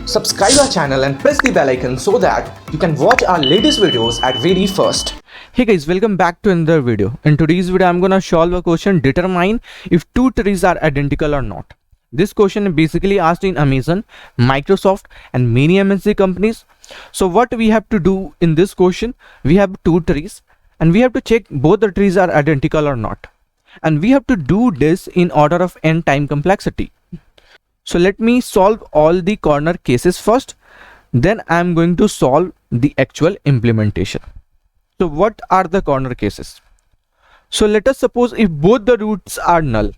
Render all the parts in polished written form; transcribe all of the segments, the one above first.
Subscribe our channel and press the bell icon so that you can watch our latest videos at very first. Hey guys, welcome back to another video. In today's video, I'm gonna solve a question: determine if two trees are identical or not. This question is basically asked in Amazon, Microsoft, and many MNC companies. So what we have to do in this question, we have two trees, and we have to check both the trees are identical or not. And we have to do this in order of n time complexity. So let me solve all the corner cases first, then I'm going to solve the actual implementation. So what are the corner cases? So let us suppose if both the roots are null.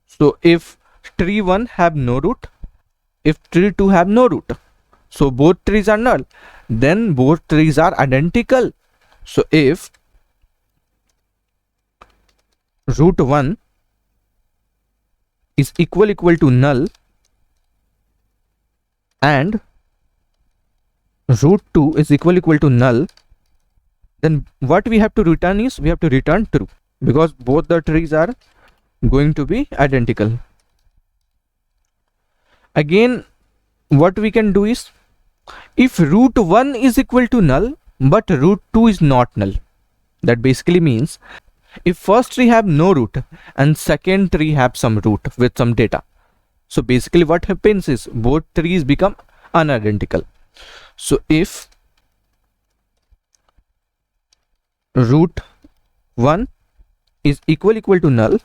So if tree 1 have no root, if tree 2 have no root, so both trees are null, then both trees are identical. So if root 1 is equal to null and root 2 is equal to null, then what we have to return is we have to return true, because both the trees are going to be identical. Again, what we can do is, if root 1 is equal to null but root 2 is not null, that basically means if first tree have no root and second tree have some root with some data, so basically what happens is both trees become unidentical. So if root 1 is equal to null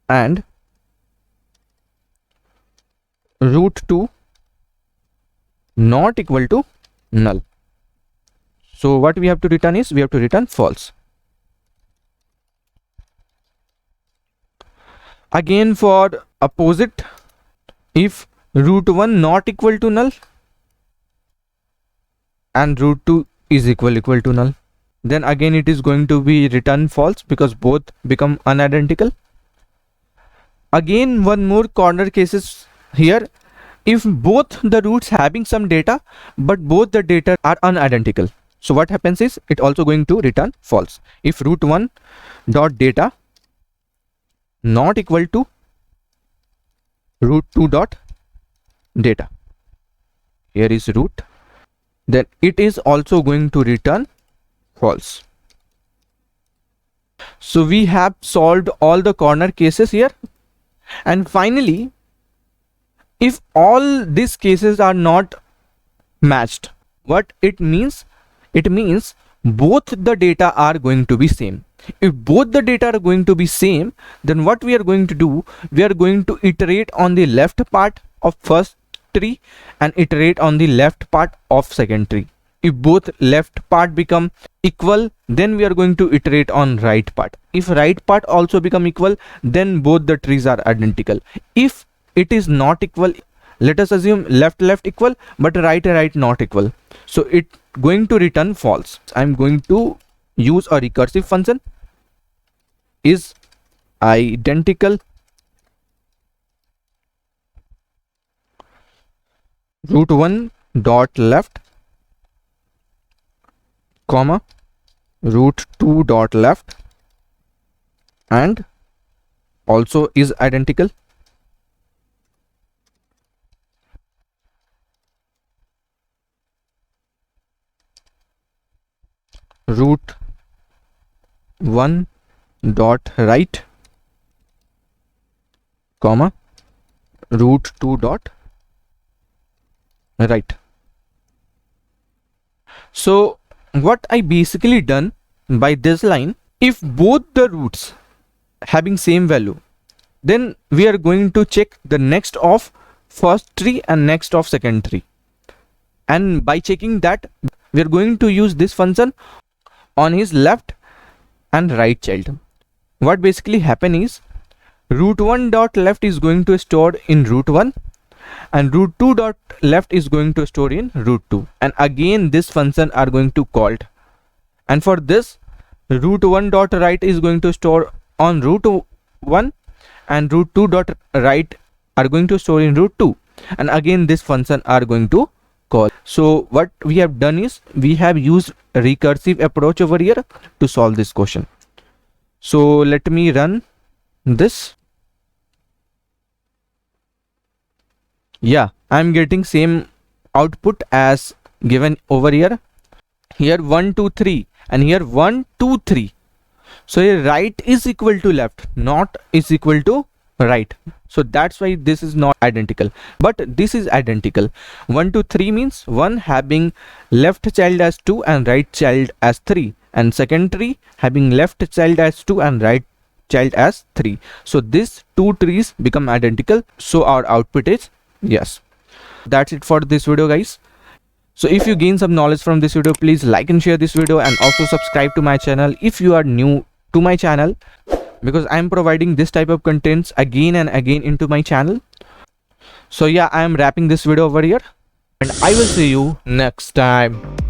and root 2 not equal to null, so what we have to return is we have to return false. Again, for opposite, if root 1 not equal to null and root 2 is equal to null, then again it is going to be return false because both become unidentical. Again, one more corner cases here: if both the roots having some data but both the data are unidentical, so what happens is it also going to return false. If root 1 dot data not equal to root 2 dot data, here is root, then it is also going to return false. So we have solved all the corner cases here. And finally, if all these cases are not matched, what it means? It means both the data are going to be same. If both the data are going to be same, then what we are going to do, we are going to iterate on the left part of first tree and iterate on the left part of second tree. If both left part become equal, then we are going to iterate on right part. If right part also become equal, then both the trees are identical. If it is not equal, let us assume left equal but right not equal, so it going to return false. I'm going to use a recursive function is identical root 1 dot left comma root 2 dot left and also is identical root 1 dot right comma root 2 dot right. So what I basically done by this line, if both the roots having same value, then we are going to check the next of first tree and next of second tree, and by checking that we are going to use this function on his left and right child. What basically happen is root 1 dot left is going to store in root 1 and root 2 dot left is going to store in root 2, and again this function are going to called, and for this root 1 dot right is going to store on root 1 and root 2 dot right are going to store in root 2, and again this function are going to call. So what we have done is we have used a recursive approach over here to solve this question. So let me run this. Yeah, I'm getting same output as given over here. Here 1 2 3 and here 1 2 3. So here right is equal to left, not is equal to right. So that's why this is not identical, but this is identical. 1 2 3 means one having left child as 2 and right child as 3, and second tree having left child as 2 and right child as 3. So these two trees become identical. So our output is yes. That's it for this video, guys. So if you gain some knowledge from this video, please like and share this video, and also subscribe to my channel if you are new to my channel, because I'm providing this type of contents again and again into my channel. So yeah, I am wrapping this video over here, and I will see you next time.